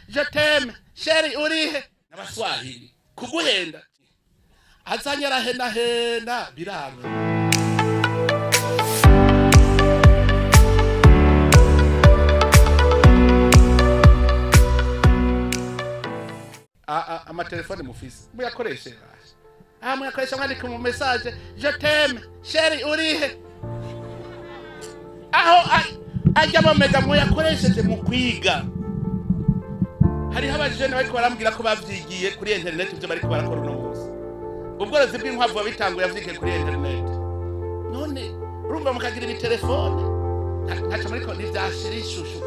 je t'aime sheri urihe n'abaswahili kuguhenda azanyara hena biranga amatelefone mufise muyakoreshe baje muyakoresha mwandika mu message je t'aime sheri urihe aho ajya bamega muyakoresheje mu kwiga hari abajene bariko barambwira ko bavyigiye kuri internet byo bariko barakora uno munsi ubworozi bw'inkwavu bitanguye yavyigiye kuri internet none urumva mukagira ibi telefone ntaca muri ko ntivyashira ishushu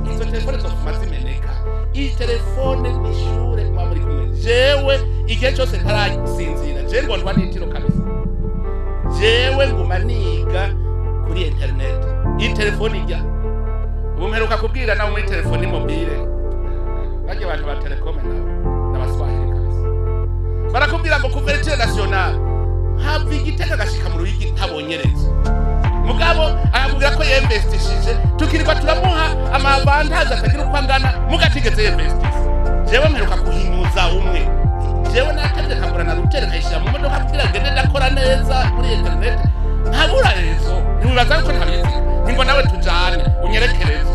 gusa izo telefone zo kumazimeneka iyi telefone ni shure kwa muri kumwe jewe igihe cyose ntarasinzira je ngo ndwa nitiro kabisa jewe nguma niga kuri internet iyi telefone ijya umperuka kubwira nawe muri telefone mobile baje abantu ba telecom n'abaswahili kabisa barakubwira ngo couverture nationale hafi igiteka gashika mu ruyigi ntabonyereza mugabo akubwira ko yinvestishije tukirwa turamuha amavantage akagira uko angana mugatigeze yinvestise jewe mperuka kuhinyuza umwe jewe nategeka kagura na router nkayishira mu modoka kugira ngende ndakora neza kuri internet ntabura rezo nibaza ko ntabizi ngo nawe tujane unyerekereze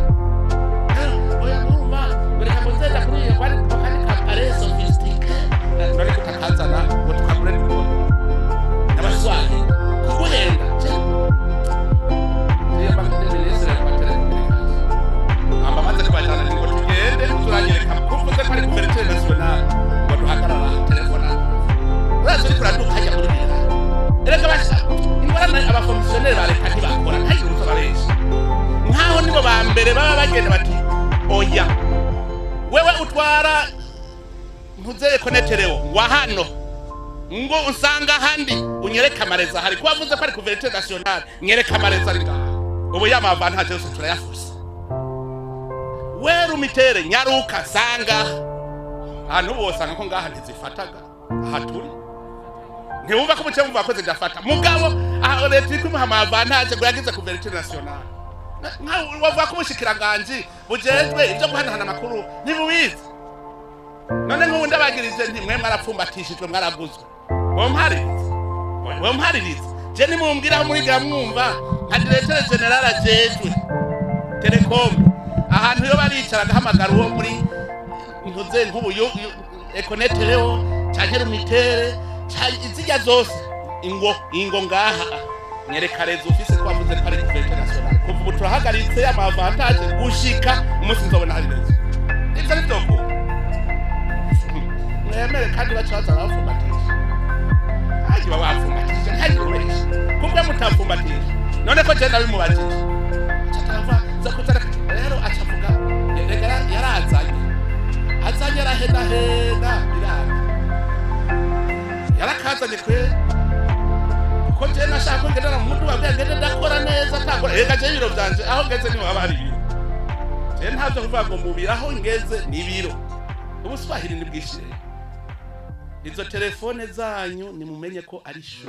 oya mama bereka muzenda kuri iyo bari bakani kapare sophistiqué none kutakazana ngo tukagure n'abaswahili kuguhenda amaze kubajana ngo tugende turanyereka kuvuze ko ari couverture nationale ngo duhagarara telefone uraje kuraduka hajya muri bira erega basha ingorane abakomisiyoneri bareka ntibakora ntagira uruzo baresha nkaho nibo ba mbere baba bagenda bati oya wewe utwara mpuzeye koneterewo wa hano ngo usanga handi unyereka amareza hari ko wavuze ko ari couverture nationale nyereka amareza ari ngaha ubu yamavantage yose turayafuza weru mitere nyaruka sanga hano bosanga ko ngaha ntizifataga haturi ntiwumva ko mucyo mvuga ko zidafata mugabo aho leta ikumuha amavantage ngo yagize couverture nationale wavuga ko ubushikiranganje bujejwe ibyo guhanahana amakuru ntibubizi none nk'ubundi abagirije ntimwe mwarapfumbatishijwe mwaraguzwe wamhaririza je nimumbwira aho muri mwumva nka directeur general ajejwe telecom ahantu yo baricara gahamagara uwo muri ntuze nk'ubuyo econeterewo cyangwa rumitere izijya zose ingo ngaha nyereka rezo office ko bavuze ko ari couverture nationale kuva ubu turahagaritse amavantage gushika umunsi nzobona hari rezo ibyo ni byoko mwemere kandi bacaza bafumbatisha agiba bafumbatisha ntagiruresha kubwo mutafumbatisha none ko je nabimubajije cyatava zakutara rero acavuga yarazanye arahena biranga yarakazanye kwe ko je nashaka ngedera mu mudu wagende ndakora neza takora reka je ibiro byanje aho ngeze ni wabari ibiro je ntabyo kuvuga ngo mubira aho ngeze ni ibiro ubuswahili ni bwishire izo telefone zanyu nimumenye ko ari sho